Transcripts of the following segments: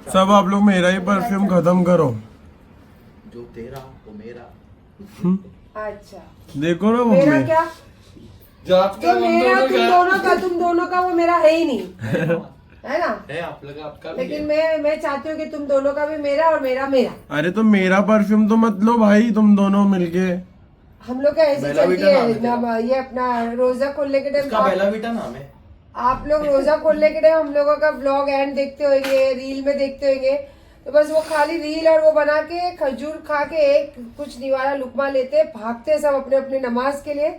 सब आप लोग मेरा ही परफ्यूम खत्म करो। जो तेरा वो मेरा। अच्छा देखो ना मेरा मम्मी, क्या, जो आपका जो मेरा तुम दोनों का वो मेरा है ही नहीं, है ना। है आप लोग आपका भी लेकिन है। मैं चाहती हूँ कि तुम दोनों का भी मेरा और मेरा मेरा। अरे तो मेरा परफ्यूम तो मत लो भाई, तुम दोनों मिलके। हम लोग का ऐसे बेला चलती वीटा नाम है है तेरा। ना, ये अपना रोजा खोलने के टाइम उसका बेला बीटा नाम है। आप लोग रोजा खोलने के टाइम हम लोगों का व्लॉग एंड देखते होंगे, रील में देखते होंगे, तो बस वो खाली रील और वो बना के खजूर खा के एक कुछ निवारा लुकमा लेते भागते सब अपने अपने नमाज के लिए।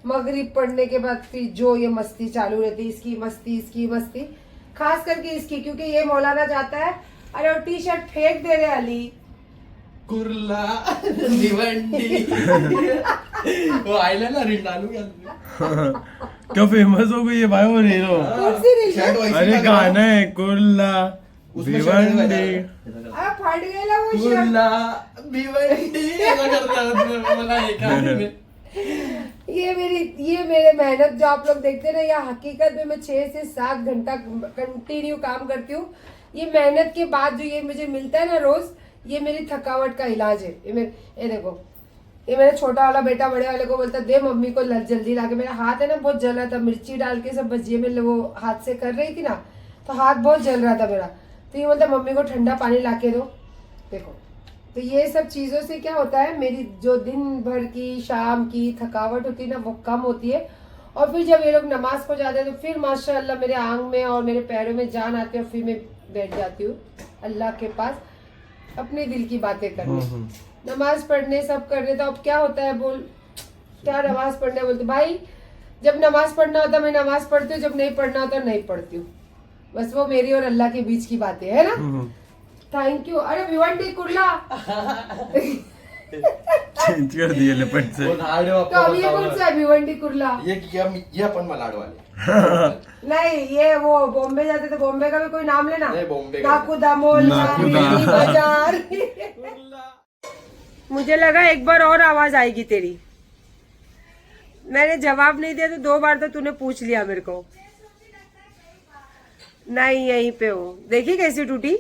मगरिब पढ़ने के बाद फिर जो ये मस्ती चालू रहती, इसकी मस्ती, खास करके इसकी, क्योंकि ये मौलाना जाता है, अरे वो टी शर्ट फेंक दे रहे अली। कुर्ला भिवंडी वो आइला ना रील डालू क्या? क्या फेमस हो गई है भाई वो रीलो। कौन सी रील? शर्ट वैसी अरे लग रहा है। गाना है कुर्ला उसमें शर्ट भिवंडी। अरे फट गया वो शर्ट। कुर्ला भिवंडी ऐसा करता है उसमें, बोला ये क्या है? ये मेरे मेहनत जो आप लोग देखते हैं ना, या हकीकत में मैं 6 से 7 घंटा कंटिन्यू काम करती हूँ। ये मेहनत के बाद जो ये मुझे मिलता है ना रोज, ये मेरी थकावट का इलाज है। ये देखो, ये मेरा छोटा वाला बेटा बड़े वाले को बोलता दे मम्मी को जल्दी लाके। मेरा हाथ है ना बहुत जल रहा था, मिर्ची डाल के सब भजिए में वो हाथ से कर रही थी ना, तो हाथ बहुत जल रहा था मेरा। तो ये बोलता मम्मी को ठंडा पानी लाके दो। देखो, तो ये सब चीजों से क्या होता है, मेरी जो दिन भर की शाम की थकावट होती है ना वो कम होती है। और फिर जब ये लोग नमाज को जाते हैं तो फिर माशाल्लाह मेरे आंग में और मेरे पैरों में जान आती है, और फिर मैं बैठ जाती हूँ अल्लाह के पास अपने दिल की बातें करने, नमाज पढ़ने, सब करने। तो अब क्या होता है, बोल क्या नमाज पढ़ने बोलते भाई, जब नमाज पढ़ना होता मैं नमाज पढ़ती हूँ, जब नहीं पढ़ना होता नहीं पढ़ती हूँ। बस वो मेरी और अल्लाह के बीच की बातें है ना। Thank you. अरे भिवंडी कुर्ला चेंज कर दिए लेपट से। वो लाडू तो आपको अब ये कौन सा है भिवंडी कुर्ला? ये अपन मलाड वाले। नहीं, ये वो बॉम्बे जाते तो बॉम्बे का भी कोई नाम लेना। नहीं, बॉम्बे का नाकू दामोल, नाकूदा। चांदनी बाजार। मुझे लगा एक बार और आवाज आएगी तेरी, मैंने जवाब नहीं दिया तो 2 बार तो तूने पूछ लिया मेरे को। नहीं, यहीं पे हो, देखी कैसी टूटी।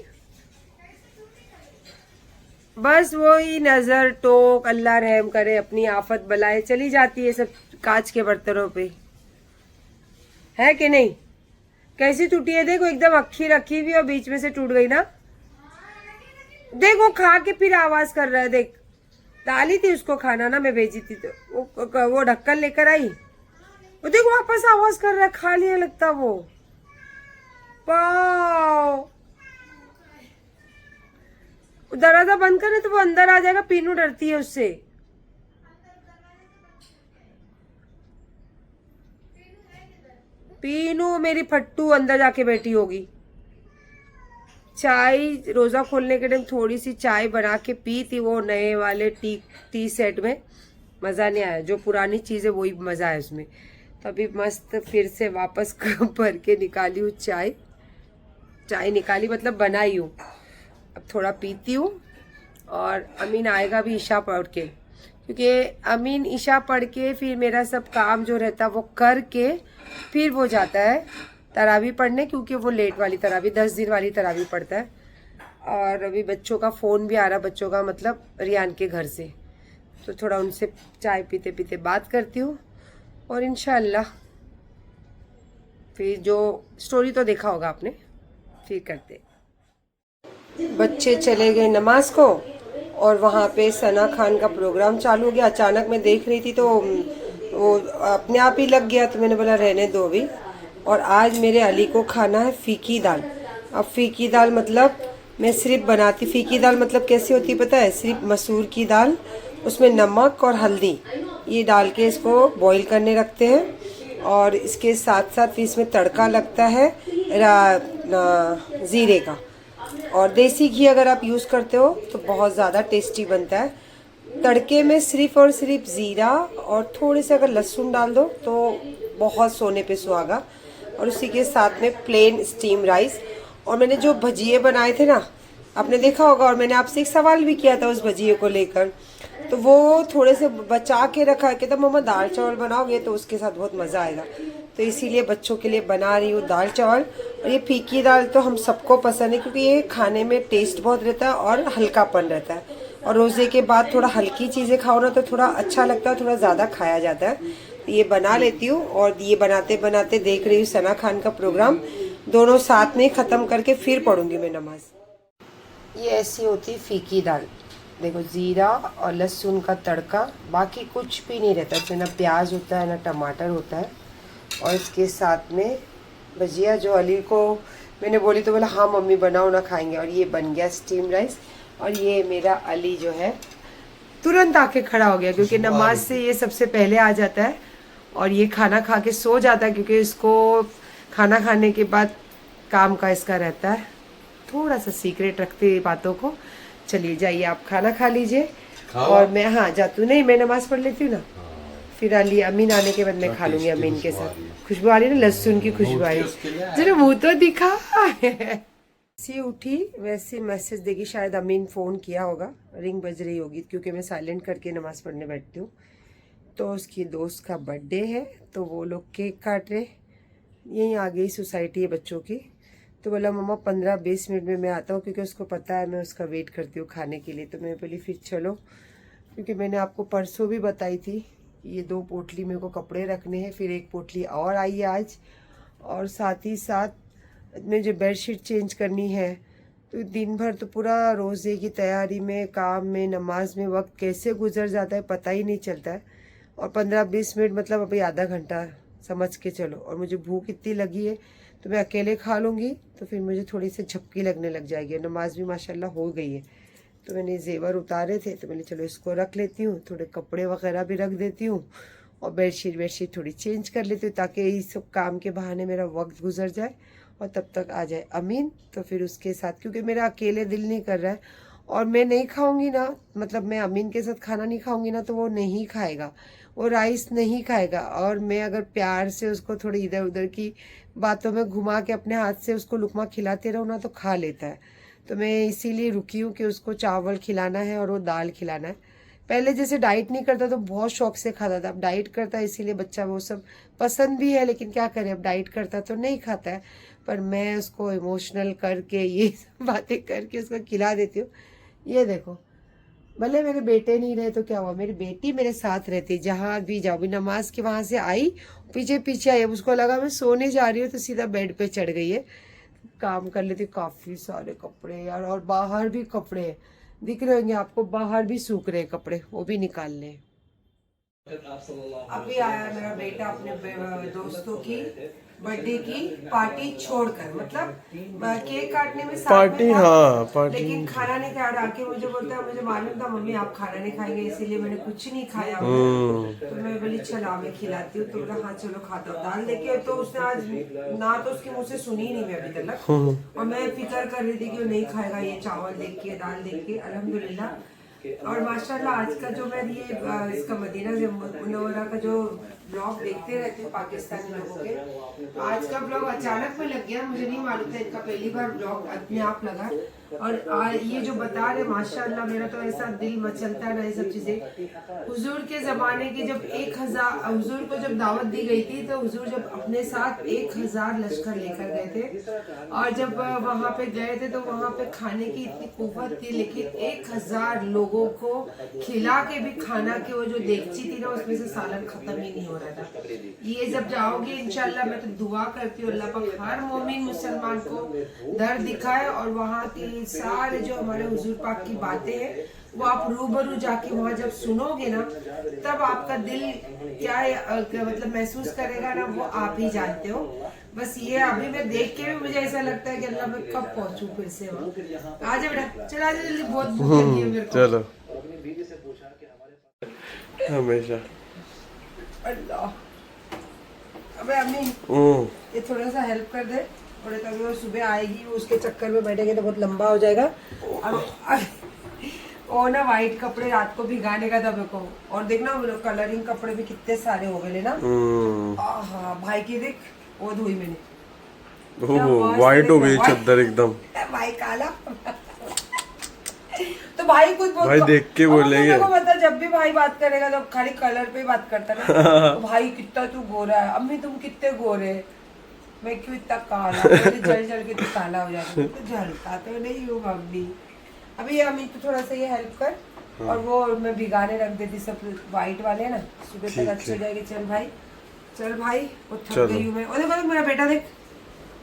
बस वही नजर टोक, अल्लाह रहम करे, अपनी आफत बलाए चली जाती है सब कांच के बर्तनों पे, है कि नहीं। कैसी टूटी है देखो, एकदम अक्खी रखी हुई और बीच में से टूट गई ना। देखो खा के फिर आवाज कर रहा है, देख डाली थी उसको खाना ना, मैं भेजी थी तो वो ढक्कन लेकर आई, वो देखो वापस आवाज कर रहा है, खा लिया लगता वो। वाह, दरवाजा बंद करे तो वो अंदर आ जाएगा, पीनू डरती है उससे। पीनू मेरी फट्टू अंदर जाके बैठी होगी। चाय रोजा खोलने के टाइम थोड़ी सी चाय बना के पी थी, वो नए वाले टी सेट में, मजा नहीं आया। जो पुरानी चीज है वही मजा है उसमें। तो अभी मस्त फिर से वापस भर के निकाली हूँ चाय निकाली मतलब बनाई हूँ, अब थोड़ा पीती हूँ। और अमीन आएगा भी ईशा पढ़ के, क्योंकि अमीन ईशा पढ़ के फिर मेरा सब काम जो रहता है वो करके फिर वो जाता है तरावी पढ़ने, क्योंकि वो लेट वाली तरावी 10 दिन वाली तरावी पढ़ता है। और अभी बच्चों का फ़ोन भी आ रहा, बच्चों का मतलब रियान के घर से, तो थोड़ा उनसे चाय पीते पीते बात करती हूँ। और इंशाल्लाह फिर जो स्टोरी तो देखा होगा आपने, फिर करते। बच्चे चले गए नमाज को और वहाँ पे सना खान का प्रोग्राम चालू हो गया। अचानक मैं देख रही थी तो वो अपने आप ही लग गया, तो मैंने बोला रहने दो अभी। और आज मेरे अली को खाना है फीकी दाल। अब फीकी दाल मतलब मैं सिर्फ बनाती, फीकी दाल मतलब कैसी होती है पता है, सिर्फ मसूर की दाल, उसमें नमक और हल्दी ये डाल के इसको बॉईल करने रखते हैं। और इसके साथ साथ इसमें तड़का लगता है ज़ीरे का, और देसी घी अगर आप यूज़ करते हो तो बहुत ज़्यादा टेस्टी बनता है। तड़के में सिर्फ और सिर्फ ज़ीरा और थोड़े से अगर लहसुन डाल दो तो बहुत सोने पे सुहागा। और उसी के साथ में प्लेन स्टीम राइस। और मैंने जो भजिए बनाए थे ना, आपने देखा होगा, और मैंने आपसे एक सवाल भी किया था उस भजिए को लेकर, तो वो थोड़े से बचा के रखा है कि तब मम्मा दाल चावल बनाओगे तो उसके साथ बहुत मज़ा आएगा। तो इसीलिए बच्चों के लिए बना रही हूँ दाल चावल। और ये फीकी दाल तो हम सबको पसंद है क्योंकि ये खाने में टेस्ट बहुत रहता है और हल्कापन रहता है, और रोज़े के बाद थोड़ा हल्की चीज़ें खाओ ना तो थोड़ा अच्छा लगता है, थोड़ा ज़्यादा खाया जाता है। तो ये बना लेती हूँ, और ये बनाते बनाते देख रही हूँ सना खान का प्रोग्राम, दोनों साथ में ख़त्म करके फिर पढ़ूंगी मैं नमाज। ये ऐसी होती फीकी दाल, देखो जीरा और लहसुन का तड़का, बाकी कुछ भी नहीं रहता, इसमें ना प्याज होता है ना टमाटर होता है। और इसके साथ में भजिया, जो अली को मैंने बोली तो बोला हाँ मम्मी बनाओ ना खाएंगे, और ये बन गया स्टीम राइस। और ये मेरा अली जो है तुरंत आके खड़ा हो गया क्योंकि नमाज से ये सबसे पहले आ जाता है, और ये खाना खा के सो जाता है क्योंकि इसको खाना खाने के बाद काम का इसका रहता है, थोड़ा सा सीक्रेट रखते हैं बातों को। चलिए जाइए आप खाना खा लीजिए और मैं हाँ जाती हूँ, नहीं मैं नमाज पढ़ लेती हूँ ना, फिर अली अमीन आने के बाद मैं खा लूंगी अमीन के साथ। खुशबू आ रही है ना, लहसुन की खुशबू आ रही है, जरा मुँह तो दिखा। सी उठी वैसे मैसेज देगी, शायद अमीन फ़ोन किया होगा, रिंग बज रही होगी क्योंकि मैं साइलेंट करके नमाज़ पढ़ने बैठती हूँ। तो उसकी दोस्त का बर्थडे है तो वो लोग केक काट रहे, यहीं आ गई सोसाइटी है बच्चों की। तो बोला मम्मा 15-20 मिनट में मैं आता हूँ, क्योंकि उसको पता है मैं उसका वेट करती हूँ खाने के लिए। तो मैं बोली फिर चलो, क्योंकि मैंने आपको परसों भी बताई थी ये 2 पोटली मेरे को कपड़े रखने हैं, फिर 1 पोटली और आई है आज, और साथ ही साथ मुझे बेडशीट चेंज करनी है। तो दिन भर तो पूरा रोज़े की तैयारी में, काम में, नमाज में वक्त कैसे गुजर जाता है पता ही नहीं चलता है। और 15-20 मिनट मतलब अभी आधा घंटा समझ के चलो। और मुझे भूख इतनी लगी है तो मैं अकेले खा लूँगी तो फिर मुझे थोड़ी सी झपकी लगने लग जाएगी। नमाज भी माशाल्लाह हो गई है, तो मैंने जेवर उतारे थे तो मैंने चलो इसको रख लेती हूँ, थोड़े कपड़े वगैरह भी रख देती हूँ, और बेडशीट थोड़ी चेंज कर लेती हूँ ताकि इस सब काम के बहाने मेरा वक्त गुजर जाए और तब तक आ जाए अमीन। तो फिर उसके साथ, क्योंकि मेरा अकेले दिल नहीं कर रहा है और मैं नहीं खाऊंगी ना, मतलब मैं अमीन के साथ खाना नहीं खाऊंगी ना तो वो नहीं खाएगा, वो राइस नहीं खाएगा। और मैं अगर प्यार से उसको थोड़ी इधर उधर की बातों में घुमा के अपने हाथ से उसको लुकमा खिलाते रहो ना तो खा लेता है। तो मैं इसीलिए रुकी हूँ कि उसको चावल खिलाना है और वो दाल खिलाना है। पहले जैसे डाइट नहीं करता तो बहुत शौक से खाता था, अब डाइट करता है इसीलिए बच्चा वो सब पसंद भी है, लेकिन क्या करें अब डाइट करता तो नहीं खाता है। पर मैं उसको इमोशनल करके ये सब बातें करके उसको खिला देती हूँ। ये देखो, भले मेरे बेटे नहीं रहे तो क्या हुआ, मेरी बेटी मेरे साथ रहती, जहाँ भी जाओ भी। नमाज के वहाँ से आई, पीछे पीछे आई, उसको लगा मैं सोने जा रही हूँ तो सीधा बेड पे चढ़ गई है। काम कर लेती, काफ़ी सारे कपड़े यार, और बाहर भी कपड़े दिख रहे होंगे आपको, बाहर भी सूख रहे हैं कपड़े, वो भी निकाल लें। अभी आया मेरा बेटा अपने दोस्तों की बर्थडे की पार्टी छोड़कर, मतलब केक काटने में साथ पार्टी में था, हाँ पार्टी, लेकिन खाना नहीं खाया। आके मुझे बोलता है मुझे मालूम था मम्मी आप खाना नहीं खाएंगे इसीलिए मैंने कुछ नहीं खाया। तो मैं बोली चला मैं खिलाती हूँ, तो बोला हाँ चलो खाता हूँ। दाल देके तो उसने आज ना तो उसके मुँह से सुनी ही नहीं मैं अभी तक, और मैं फिक्र कर रही थी कि वो नहीं खाएगा ये चावल देख के, दाल देख के। अल्हम्दुलिल्लाह। और माशाल्लाह आज का जो मैं ये इसका मदीना मुनव्वरा का जो ब्लॉग देखते रहते हैं पाकिस्तानी लोगों के, तो आज का ब्लॉग अचानक में लग गया, मुझे नहीं मालूम था, इनका पहली बार ब्लॉग अपने आप लगा। और ये जो बता रहे माशाल्लाह, मेरा तो ऐसा दिल मचलता है ना ये सब चीजें। हुजूर के जमाने की जब 1000 हुजूर को जब दावत दी गई थी तो हुजूर जब अपने साथ 1000 लश्कर लेकर गए थे, और जब वहां पे गए थे तो वहां पे खाने की इतनी कुव्वत थी, लेकिन 1000 लोगों को खिला के भी खाना की वो जो देगची थी ना उसमें से सालन खत्म ही नहीं हो रहा था। ये जब जाओगे इंशाल्लाह, मैं तो दुआ करती हूँ अल्लाह पाक हर मोमिन मुसलमान को दर दिखाए, और वहाँ की सारे जो हमारे हुजूर पाक की बातें हैं वो आप रूबरू जाके वहाँ जब सुनोगे ना तब आपका दिल क्या मतलब महसूस करेगा ना, वो आप ही जानते हो। बस ये अभी मैं देख के भी मुझे ऐसा लगता है कि अल्लाह मैं कब पहुँचूं फिर से वहाँ। आजा बेटा चला, आजा जल्दी, बहुत भूख लगी है मेरे को। चलो हमेशा। अल्लाह, अबे अम्मी ये थोड़ा सा हेल्प कर दे, थोड़े तभी वो सुबह आएगी, वो उसके चक्कर में बैठेंगे तो बहुत लंबा हो जाएगा। और ना वाइट कपड़े रात को भिगाने का था मेरे को, और देखना कलरिंग कपड़े भी कितने सारे हो गए ना। हाँ भाई की देख वो धोई मैंने, वाइट हो गई चादर एकदम, भाई काला। तो भाई कुछ बोल भाई देख के बोलेंगे। मतलब जब भी भाई बात करेगा तो खाली कलर पे बात करता ना। तो भाई कितना तू गोरा है, अम्मी तुम कितने गोरे, मैं क्यों इतना काला, जल जल के तू काला हो जाता, तो जलता तो नहीं हूँ मम्मी। अभी ये अम्मी तो थोड़ा सा ये हेल्प कर और वो मैं भिगाने रख देती सब व्हाइट वाले ना, सुबह तक अच्छे हो जाएगी। चल भाई वो थक गई हूँ मैं। और देखो मेरा बेटा देख,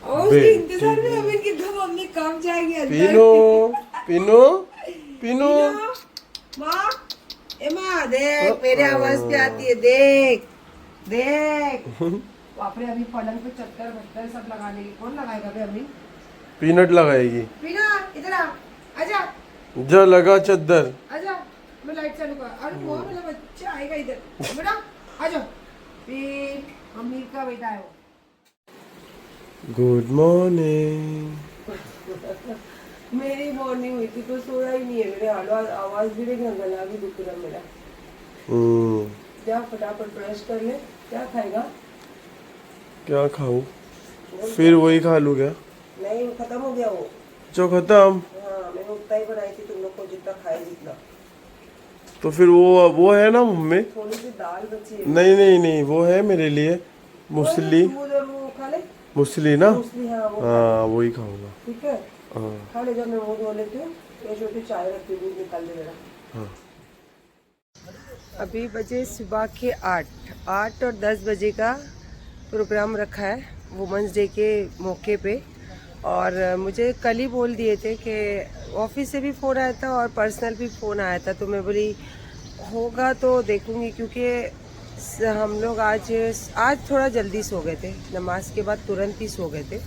उसके इंतजार में अभी की दो मम्मी कब जाएगी अंदर। पीनो माँ एमा देख मेरे आवाज पे आती है, देख बाप रे। अभी पलंग पे चक्कर बक्कर सब लगाने की कौन लगाएगा बे अम्मी? पीनट लगाएगी। पीना इधर आ, आजा जा लगा चद्दर, आजा, मैं लाइट चालू कर। अरे वो मेरा बच्चा आएगा इधर, बेटा आजा। मम्मी का बेटा है वो। Good morning. मेरी मॉर्निंग हुई थी तो सोया ही नहीं है, मेरे आवाज भी नहीं, गला भी दुख रहा मेरा। जा फटाफट ब्रश कर ले। क्या खाएगा? क्या खाऊं? फिर वही खा लूं क्या? नहीं खत्म हो गया वो जो खत्म। हाँ मैंने उतना ही बनाई थी तुम लोग को, जितना खाए जितना। तो फिर वो है ना मम्मी, थोड़ी सी दाल बची है। नहीं वो है मेरे लिए मुसली। वो खा ले मुसली ना, मुसली, हाँ वही खाऊंगा। ठीक है हाँ खा ले। जब मैं मुँह धो लेती हूँ, ये छोटी चाय रखती हूँ, दूध निकाल दे मेरा। हाँ। अभी बजे सुबह के 8 और 10 बजे का प्रोग्राम रखा है वुमेंस डे के मौके पे। और मुझे कल ही बोल दिए थे कि ऑफिस से भी फ़ोन आया था और पर्सनल भी फ़ोन आया था, तो मैं बोली होगा तो देखूँगी, क्योंकि हम लोग आज थोड़ा जल्दी सो गए थे, नमाज के बाद तुरंत ही सो गए थे।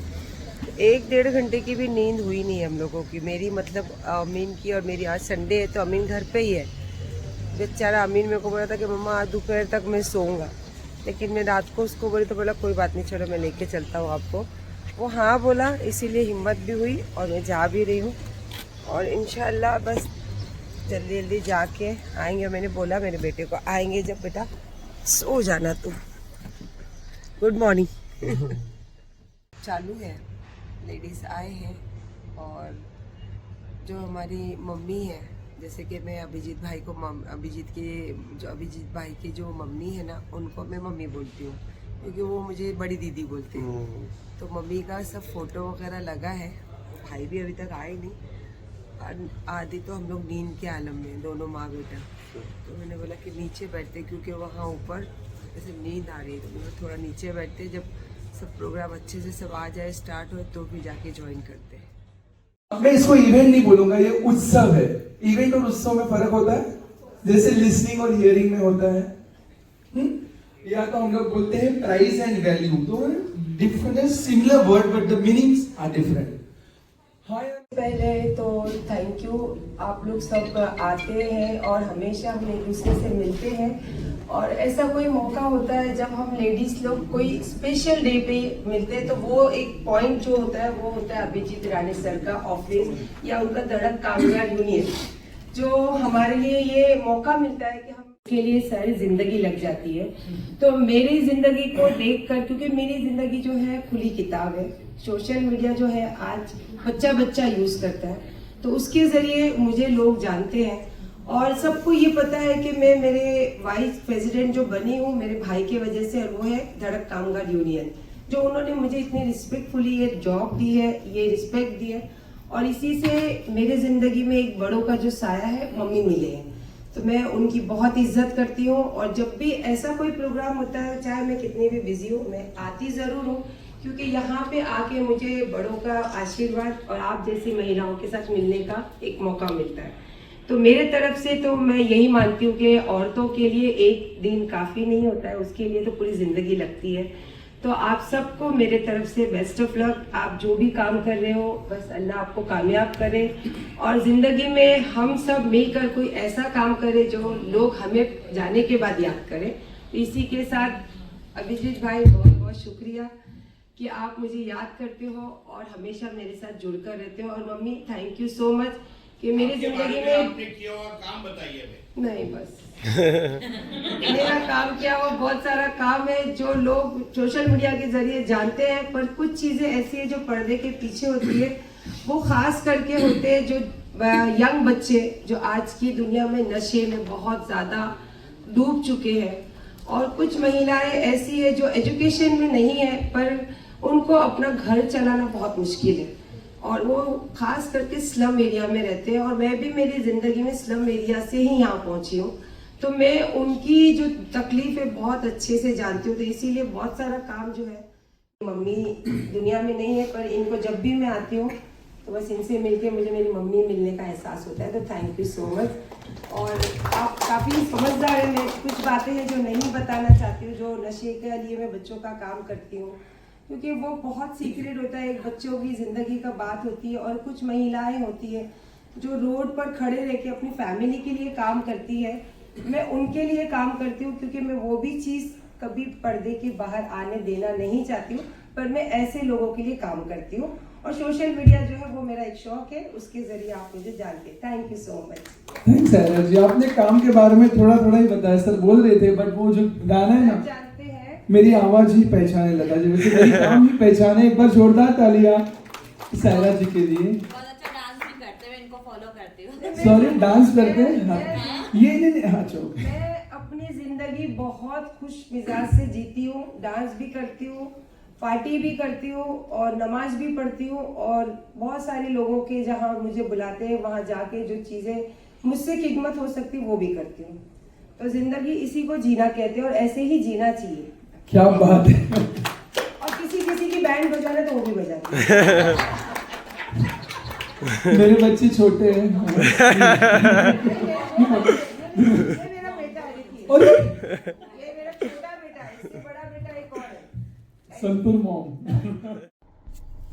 1-1.5 घंटे की भी नींद हुई नहीं हम लोगों की, मेरी मतलब अमीन की। और मेरी आज संडे है तो अमीन घर पे ही है। बेचारा अमीन मेरे को बोला था कि मम्मा आज दोपहर तक मैं सोऊंगा, लेकिन मैं रात को उसको बोली तो बोला कोई बात नहीं, चलो मैं लेके चलता हूँ आपको। वो हाँ बोला, इसीलिए हिम्मत भी हुई और मैं जा भी रही हूँ। और इंशाल्लाह बस जल्दी जल्दी जाके आएंगे। मैंने बोला मेरे बेटे को आएंगे जब, बेटा सो जाना तुम। Good morning. चालू है, लेडीज़ आए हैं और जो हमारी मम्मी है, जैसे कि मैं अभिजीत भाई की जो मम्मी है ना, उनको मैं मम्मी बोलती हूँ क्योंकि वो मुझे बड़ी दीदी बोलते हैं। तो मम्मी का सब फोटो वगैरह लगा है। भाई भी अभी तक आए नहीं, आधी तो हम लोग नींद के आलम में, दोनों माँ बेटा। तो मैंने बोला कि नीचे बैठते, क्योंकि वहाँ ऊपर ऐसे नींद आ रही है, तो मैंने थोड़ा नीचे बैठते, जब सब प्रोग्राम अच्छे से सब आ जाए, स्टार्ट हो, तो फिर जाके ज्वाइन करते हैं। मैं इसको इवेंट नहीं बोलूंगा, ये उत्सव है। इवेंट और उत्सव में फर्क होता है, जैसे लिसनिंग और हियरिंग में होता है। या तो हम लोग बोलते हैं प्राइस एंड वैल्यू, तो different similar word but the meanings are different. पहले तो थैंक यू, आप लोग सब आते हैं और हमेशा हम एक दूसरे से मिलते हैं। और ऐसा कोई मौका होता है जब हम लेडीज लोग कोई स्पेशल डे पे मिलते हैं, तो वो एक पॉइंट जो होता है वो होता है अभिजीत रानी सर का ऑफिस या उनका धड़क कामगार यूनियन, जो हमारे लिए ये मौका मिलता है कि हम के लिए सारी जिंदगी लग जाती है। तो मेरी जिंदगी को देखकर, क्योंकि मेरी जिंदगी जो है खुली किताब है, सोशल मीडिया जो है आज बच्चा यूज करता है, तो उसके जरिए मुझे लोग जानते हैं और सबको ये पता है कि मैं मेरे वाइस प्रेसिडेंट जो बनी हूँ मेरे भाई की वजह से, और वो है धड़क कामगार यूनियन, जो उन्होंने मुझे इतनी रिस्पेक्टफुली ये जॉब दी है, ये रिस्पेक्ट दी है। और इसी से मेरे जिंदगी में एक बड़ों का जो साया है मम्मी मिले हैं, तो मैं उनकी बहुत इज्जत करती हूँ। और जब भी ऐसा कोई प्रोग्राम होता है, चाहे मैं कितनी भी बिजी हूँ, मैं आती जरूर हूँ, क्योंकि यहाँ पे आके मुझे बड़ों का आशीर्वाद और आप जैसी महिलाओं के साथ मिलने का एक मौका मिलता है। तो मेरे तरफ से तो मैं यही मानती हूँ कि औरतों के लिए एक दिन काफ़ी नहीं होता है, उसके लिए तो पूरी ज़िंदगी लगती है। तो आप सबको मेरे तरफ से बेस्ट ऑफ लक। आप जो भी काम कर रहे हो, बस अल्लाह आपको कामयाब करे और ज़िंदगी में हम सब मिलकर कोई ऐसा काम करें जो लोग हमें जाने के बाद याद करें। इसी के साथ अभिजीत भाई बहुत बहुत शुक्रिया कि आप मुझे याद करते हो और हमेशा मेरे साथ जुड़कर रहते हो। और mummy thank you so much कि मेरी जिंदगी में आपने किया और काम बताइए हमें। नहीं बस मेरा काम क्या हो, बहुत सारा काम है जो लोग सोशल मीडिया के जरिए जानते हैं, पर कुछ चीजें ऐसी है जो पर्दे के पीछे होती है, वो खास करके होते हैं जो यंग बच्चे जो आज की दुनिया में नशे में बहुत ज़्यादा डूब चुके हैं, और कुछ महिलाएं ऐसी है जो एजुकेशन में नहीं है पर उनको अपना घर चलाना बहुत मुश्किल है, और वो खास करके स्लम एरिया में रहते हैं। और मैं भी मेरी ज़िंदगी में स्लम एरिया से ही यहाँ पहुँची हूँ, तो मैं उनकी जो तकलीफ है बहुत अच्छे से जानती हूँ। तो इसीलिए बहुत सारा काम जो है, मम्मी दुनिया में नहीं है पर इनको जब भी मैं आती हूँ तो बस इनसे मिलके मुझे मेरी मम्मी मिलने का एहसास होता है। तो थैंक यू सो मच। और आप काफ़ी समझदार हैं। मैं कुछ बातें हैं जो नहीं बताना चाहती हूँ, जो नशे के लिए मैं बच्चों का काम करती हूँ, क्योंकि वो बहुत सीक्रेट होता है, एक बच्चों की ज़िंदगी का बात होती है। और कुछ महिलाएं होती है जो रोड पर खड़े रह के अपनी फैमिली के लिए काम करती है। मैं उनके लिए काम करती हूँ क्योंकि मैं वो भी चीज़ कभी पर्दे के बाहर आने देना नहीं चाहती हूँ, पर मैं ऐसे लोगों के लिए काम करती हूँ। और सोशल मीडिया जो है वो मेरा एक शौक है, उसके जरिए आप मुझे जानते हैं। Thank you so much. Thanks Saira ji, आपने काम के बारे में थोड़ा थोड़ा ही बताया, सर बोल रहे थे, बट वो जो गाना है ना, जानते हैं मेरी आवाज ही पहचाने लगा, जैसे मेरी काम ही पहचाने। एक बार जोरदार तालियां सायरा जी के लिए। बहुत अच्छा डांस भी करते हुए इनको फॉलो करती हूँ। सॉरी, डांस करते हैं? हाँ। ये नहीं, हाँ चलो। मैं अपनी जिंदगी बहुत खुश मिजाज से जीती हूँ, डांस भी करती हूँ, पार्टी भी करती हूँ और नमाज भी पढ़ती हूँ। और बहुत सारे लोगों के जहाँ मुझे बुलाते हैं वहाँ जाके जो चीज़ें मुझसे खिदमत हो सकती वो भी करती हूँ। तो जिंदगी इसी को जीना कहते हैं और ऐसे ही जीना चाहिए। क्या बात है। और किसी की बैंड बजाना तो वो भी बजाती है। मेरे बच्चे छोटे हैं। ये मेरा बेटा है, देखिए। और ये मेरा छोटा बेटा है, इससे बड़ा बेटा एक और है। संतूर मॉम।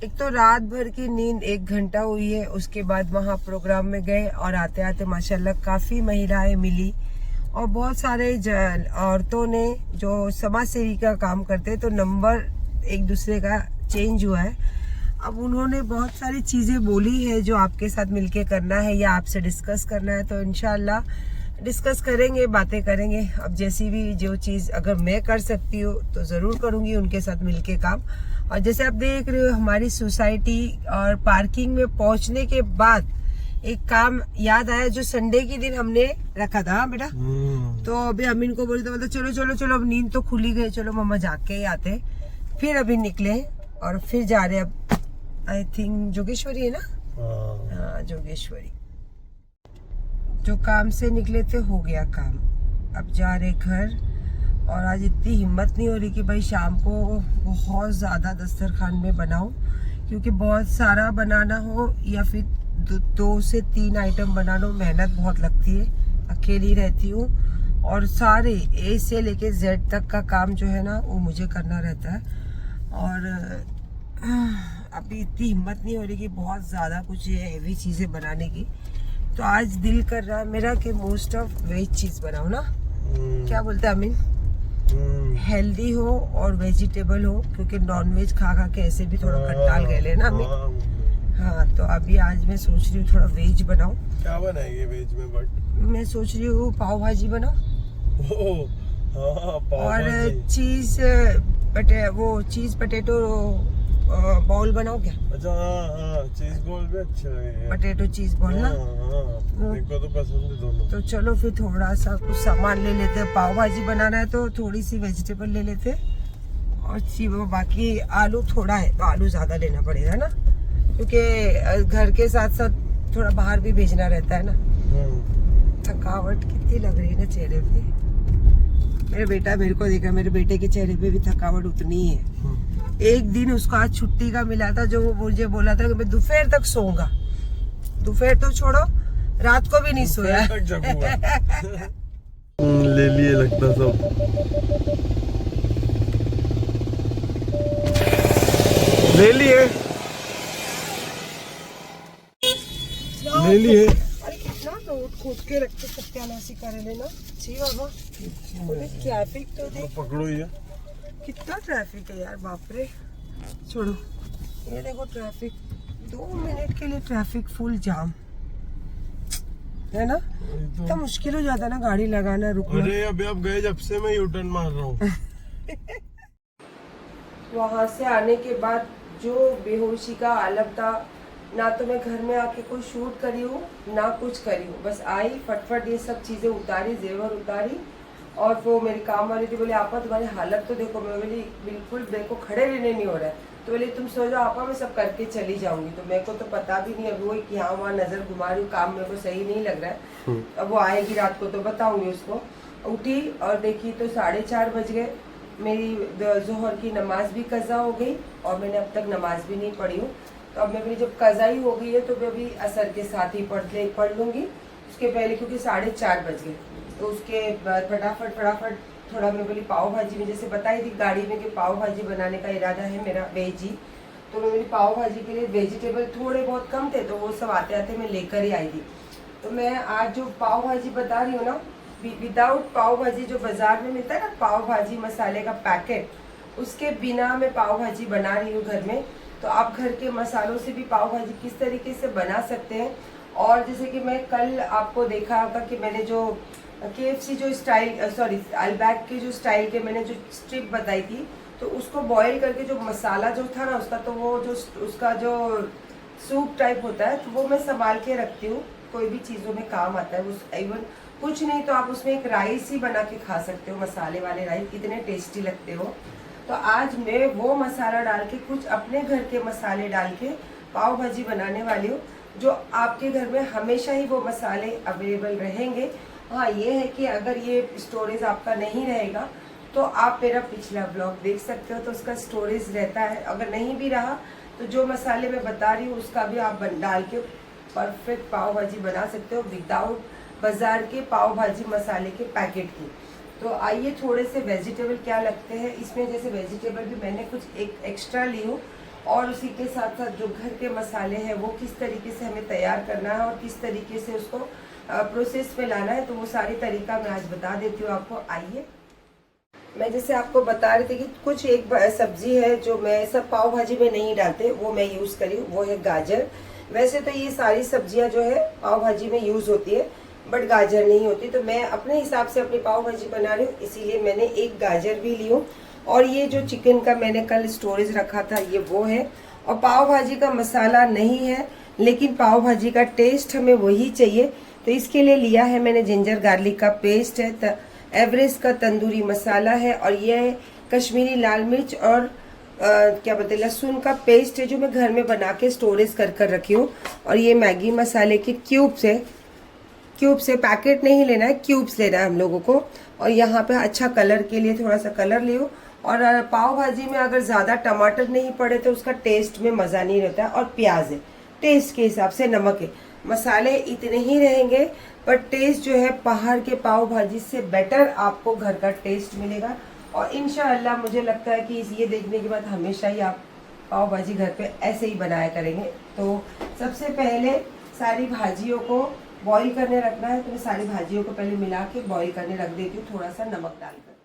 एक तो रात भर की नींद 1 घंटा हुई है, उसके बाद वहाँ प्रोग्राम में गए और आते आते माशाल्लाह काफ़ी महिलाएं मिली और बहुत सारे औरतों ने जो समाज सेवी का काम करते हैं, तो नंबर एक दूसरे का चेंज हुआ है। अब उन्होंने बहुत सारी चीज़ें बोली है जो आपके साथ मिलके करना है या आपसे डिस्कस करना है, तो इंशाल्लाह डिस्कस करेंगे, बातें करेंगे। अब जैसी भी जो चीज़ अगर मैं कर सकती हूँ तो ज़रूर करूँगी उनके साथ मिलके काम। और जैसे आप देख रहे हो हमारी सोसाइटी और पार्किंग में पहुँचने के बाद एक काम याद आया जो संडे के दिन हमने रखा था। हाँ बेटा, तो अभी अमीन को बोले तो बोलते चलो चलो चलो, अब नींद तो खुली गई, चलो मम्मा जाके ही आते। फिर अभी निकले और फिर जा रहे, अब आई थिंक जोगेश्वरी है ना, हाँ जोगेश्वरी। जो काम से निकले थे हो गया काम, अब जा रहे घर। और आज इतनी हिम्मत नहीं हो रही कि भाई शाम को बहुत ज़्यादा दस्तरखान में बनाऊं, क्योंकि बहुत सारा बनाना हो या फिर 2 से 3 आइटम बनाना, मेहनत बहुत लगती है। अकेली रहती हूँ और सारे ए से लेके जेड तक का काम जो है ना वो मुझे करना रहता है। और अभी इतनी हिम्मत नहीं हो रही कि बहुत ज़्यादा कुछ ये हैवी चीज़ें बनाने की। तो आज दिल कर रहा है मेरा कि मोस्ट ऑफ वेज चीज़ बनाओ ना, क्या बोलते हैं अमीन, हेल्दी हो और वेजिटेबल हो, क्योंकि नॉन वेज खा खा के ऐसे भी थोड़ा कंटाल गए ना अमीन। हाँ, तो अभी आज मैं सोच रही हूँ थोड़ा वेज बनाऊँ। क्या बनाएंगे वेज में? बट मैं सोच रही हूँ पाव भाजी बनाऊँ और चीज पटेटो बॉल बनाओ क्या? अच्छा हाँ, चीज बॉल भी अच्छे लगेंगे। पटेटो चीज बॉल ना, मेरे को तो पसंद है दोनों। तो चलो फिर थोड़ा सा कुछ सामान ले लेते हैं। पाव भाजी बनाना है तो थोड़ी सी वेजिटेबल ले लेते और बाकी आलू थोड़ा है तो आलू ज्यादा लेना पड़ेगा ना, क्योंकि घर के साथ साथ थोड़ा बाहर भी भेजना रहता है ना। थकावट कितनी लग रही है ना चेहरे पे। मेरे बेटा मेरे को देखा, मेरे बेटे के चेहरे पे भी थकावट उतनी ही है। एक दिन उसको आज छुट्टी का मिला था, जो वो मुझे बोला था कि मैं दोपहर तक सोऊंगा। दोपहर तो छोड़ो, रात को भी नहीं सोया। ले लिए लगता सब। ले लिए अरे कितना नोट खोद के रखते सत्यानाशी कर लेना। जी बाबा, ट्रैफिक तो देख, पकड़ो ये, कितना ट्रैफिक है यार, बाप रे। छोड़ो, ये देखो ट्रैफिक, 2 मिनट के लिए ट्रैफिक फुल जाम है ना। इतना मुश्किल हो जाता है ना गाड़ी लगाना, रुकना। अरे अभी आप गए जब से मैं यूटर्न मार रहा हूँ। वहाँ से आने के बाद जो बेहोशी का आलम था ना तो मैं घर में आके कोई शूट करी हूँ ना कुछ करी हूँ, बस आई फटफट ये सब चीज़ें उतारी, जेवर उतारी, और वो मेरी काम वाली थी बोली आपा तुम्हारी हालत तो देखो। मैं बोली बिल्कुल मेरे को खड़े रहने नहीं हो रहा है। तो बोली तुम सो जाओ आपा, मैं सब करके चली जाऊंगी। तो मेरे को तो पता भी नहीं, अभी वो कि यहाँ वहाँ नज़र घुमा रही हूँ, काम मेरे को सही नहीं लग रहा है। अब वो आएगी रात को तो बताऊंगी उसको। उठी और देखी तो 4:30 बज गए। मेरी जोहर की नमाज भी कज़ा हो गई और मैंने अब तक नमाज भी नहीं पढ़ी हूँ। तो अब मैं मेरी जब कज़ा ही हो गई है तो मैं अभी असर के साथ ही पढ़ लूँगी उसके पहले, क्योंकि 4:30 बज गए। तो उसके बाद फटाफट थोड़ा मैं बोली पाव भाजी में, जैसे बताई थी गाड़ी में कि पाव भाजी बनाने का इरादा है मेरा वेजी। तो मैं मेरी पाव भाजी के लिए वेजिटेबल थोड़े बहुत कम थे, तो वो सब आते आते मैं लेकर ही आई थी। तो मैं आज जो पाव भाजी बता रही हूँ ना, विदाउट पाव भाजी जो बाजार में मिलता है ना पाव भाजी मसाले का पैकेट, उसके बिना मैं पाव भाजी बना रही हूँ घर में। तो आप घर के मसालों से भी पाव भाजी किस तरीके से बना सकते हैं। और जैसे कि मैं कल आपको देखा होगा कि मैंने जो KFC जो स्टाइल अल्बैक के जो स्टाइल के मैंने जो स्ट्रिप बताई थी, तो उसको बॉईल करके जो मसाला जो था ना उसका, तो वो जो उसका जो सूप टाइप होता है, तो वो मैं संभाल के रखती हूँ, कोई भी चीज़ों में काम आता है। उस इवन कुछ नहीं तो आप उसमें एक राइस ही बना के खा सकते हो, मसाले वाले राइस, कितने टेस्टी लगते हो। तो आज मैं वो मसाला डाल के, कुछ अपने घर के मसाले डाल के पाव भाजी बनाने वाली हूँ, जो आपके घर में हमेशा ही वो मसाले अवेलेबल रहेंगे। हाँ ये है कि अगर ये स्टोरेज आपका नहीं रहेगा तो आप मेरा पिछला ब्लॉग देख सकते हो, तो उसका स्टोरेज रहता है। अगर नहीं भी रहा तो जो मसाले मैं बता रही हूँ उसका भी आप डाल के परफेक्ट पाव भाजी बना सकते हो, विदाउट बाजार के पाव भाजी मसाले के पैकेट की। तो आइए थोड़े से वेजिटेबल क्या लगते हैं इसमें। जैसे वेजिटेबल भी मैंने कुछ एक एक्स्ट्रा ली हूँ, और उसी के साथ साथ जो घर के मसाले हैं वो किस तरीके से हमें तैयार करना है और किस तरीके से उसको प्रोसेस में लाना है, तो वो सारी तरीका मैं आज बता देती हूँ आपको। आइए, मैं जैसे आपको बता रही थी कि कुछ एक सब्जी है जो मैं सब पाव भाजी में नहीं डालते, वो मैं यूज़ करी हूँ, वो है गाजर। वैसे तो ये सारी सब्जियाँ जो है पाव भाजी में यूज़ होती है, बट गाजर नहीं होती। तो मैं अपने हिसाब से अपनी पाव भाजी बना रही हूँ, इसीलिए मैंने एक गाजर भी ली हूँ। और ये जो चिकन का मैंने कल स्टोरेज रखा था ये वो है। और पाव भाजी का मसाला नहीं है, लेकिन पाव भाजी का टेस्ट हमें वही चाहिए, तो इसके लिए लिया है मैंने जिंजर गार्लिक का पेस्ट है, एवरेस्ट का तंदूरी मसाला है, और ये है कश्मीरी लाल मिर्च और क्या बोलते हैं लहसुन का पेस्ट है, जो मैं घर में बना के स्टोरेज कर रखी हूँ। और ये मैगी मसाले के क्यूब्स है, क्यूब से पैकेट नहीं लेना है, क्यूब्स लेना है हम लोगों को। और यहाँ पे अच्छा कलर के लिए थोड़ा सा कलर लियो। और पाव भाजी में अगर ज़्यादा टमाटर नहीं पड़े तो उसका टेस्ट में मज़ा नहीं रहता है। और प्याज है, टेस्ट के हिसाब से नमक है, मसाले इतने ही रहेंगे, पर टेस्ट जो है बाहर के पाव भाजी से बेटर आपको घर का टेस्ट मिलेगा। और इंशाअल्लाह मुझे लगता है कि ये देखने के बाद हमेशा ही आप पाव भाजी घर पे ऐसे ही बनाया करेंगे। तो सबसे पहले सारी भाजियों को बॉईल करने रखना है, तो मैं सारी भाजियों को पहले मिला के बॉईल करने रख देती हूँ, थोड़ा सा नमक डालकर।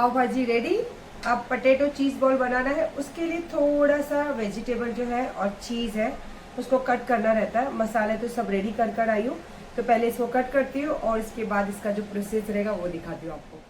पाव भाजी रेडी। अब पोटैटो चीज़ बॉल बनाना है, उसके लिए थोड़ा सा वेजिटेबल जो है और चीज़ है उसको कट करना रहता है। मसाले तो सब रेडी कर कर आई हूँ, तो पहले इसको कट करती हूँ और इसके बाद इसका जो प्रोसेस रहेगा वो दिखाती हूँ आपको।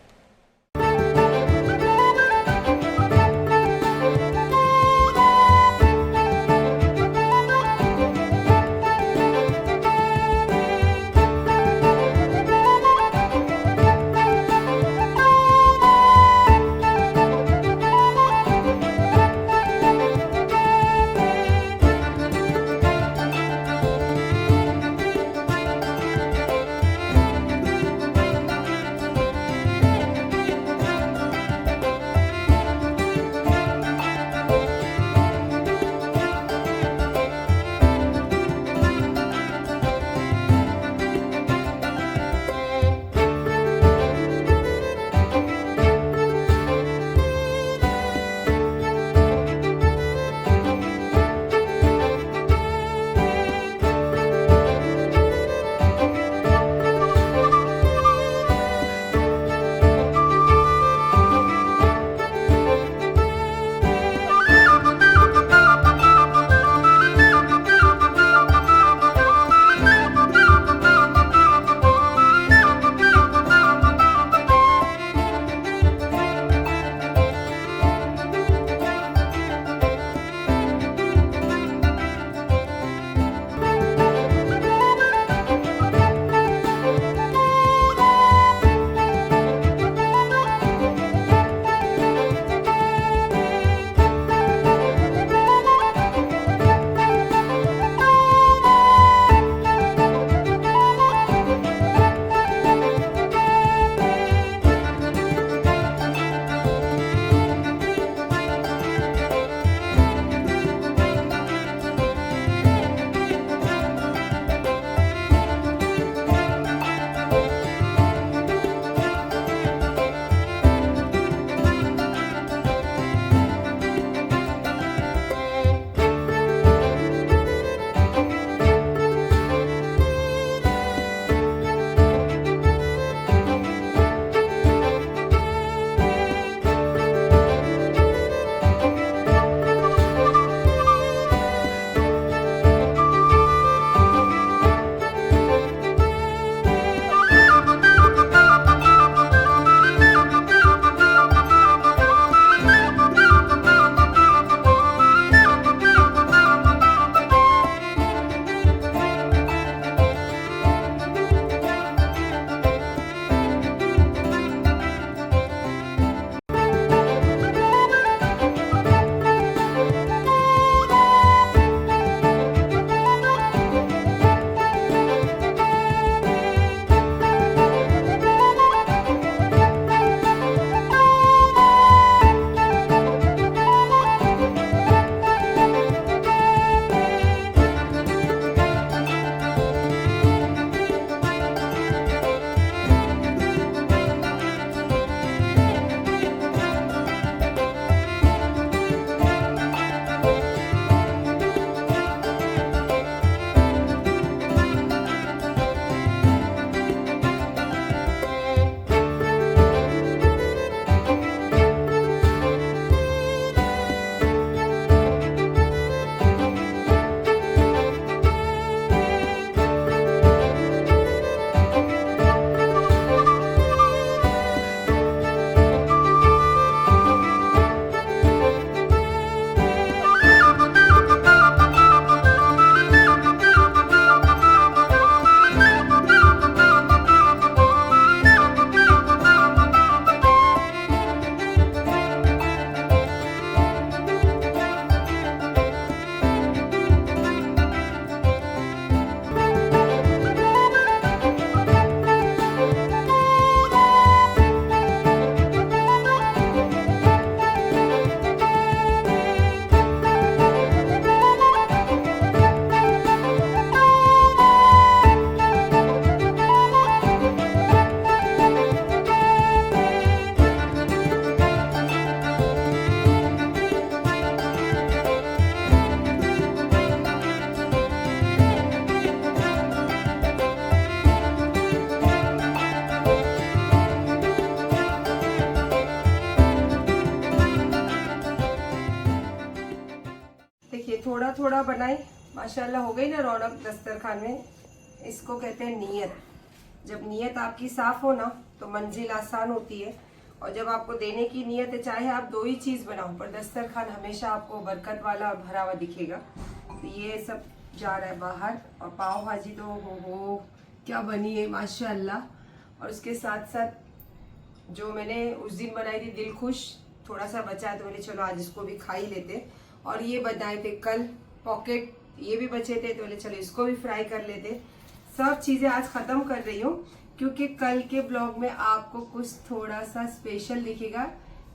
देखिए थोड़ा थोड़ा बनाई, माशाल्लाह हो गई ना रौनक दस्तरखान में। इसको कहते हैं नियत। जब नियत आपकी साफ हो ना तो मंजिल आसान होती है। और जब आपको देने की नियत है, चाहे आप 2 ही चीज बनाओ पर दस्तरखान हमेशा आपको बरकत वाला और भरा हुआ दिखेगा। तो ये सब जा रहा है बाहर। और पाव भाजी तो हो क्या बनी है माशाल्लाह। और उसके साथ साथ जो मैंने उस दिन बनाई थी दिल खुश, थोड़ा सा बचा है तो बोले चलो आज इसको भी खा ही लेते। और ये बनाए थे कल पॉकेट, ये भी बचे थे तो बोले चलो इसको भी फ्राई कर लेते। सब चीजें आज खत्म कर रही हूँ क्योंकि कल के ब्लॉग में आपको कुछ थोड़ा सा स्पेशल दिखेगा,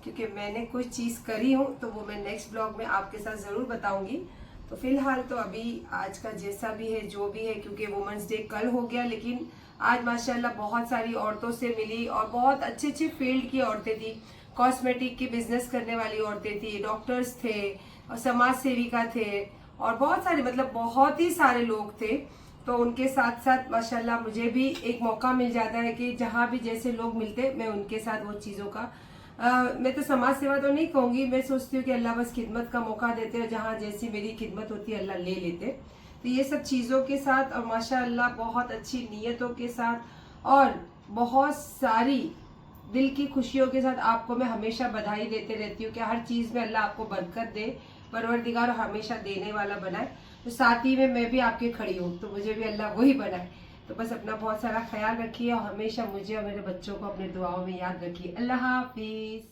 क्योंकि मैंने कुछ चीज करी हूँ तो वो मैं नेक्स्ट ब्लॉग में आपके साथ जरूर बताऊंगी। तो फिलहाल तो अभी आज का जैसा भी है जो भी है, क्योंकि वुमेन्स डे कल हो गया, लेकिन आज माशाल्लाह बहुत सारी औरतों से मिली और बहुत अच्छे अच्छे फील्ड की औरतें थी। कॉस्मेटिक की बिजनेस करने वाली औरतें थी, डॉक्टर्स थे और समाज सेविका थे और बहुत सारे, मतलब बहुत ही सारे लोग थे। तो उनके साथ साथ माशाल्लाह मुझे भी एक मौका मिल जाता है कि जहाँ भी जैसे लोग मिलते मैं उनके साथ वो चीज़ों का मैं तो समाज सेवा तो नहीं कहूँगी, मैं सोचती हूँ कि अल्लाह बस खिदमत का मौका देते हैं, जहाँ जैसी मेरी खिदमत होती है अल्लाह ले लेते। तो ये सब चीज़ों के साथ और माशाल्लाह बहुत अच्छी नीयतों के साथ और बहुत सारी दिल की खुशियों के साथ आपको मैं हमेशा बधाई देते रहती हूँ कि हर चीज़ में अल्लाह आपको बरकत दे, परवरदिगार हमेशा देने वाला बनाए। तो साथ ही में मैं भी आपके खड़ी हूँ तो मुझे भी अल्लाह वही बनाए। तो बस अपना बहुत सारा ख्याल रखिए और हमेशा मुझे और मेरे बच्चों को अपने दुआओं में याद रखिए। अल्लाह हाफिज।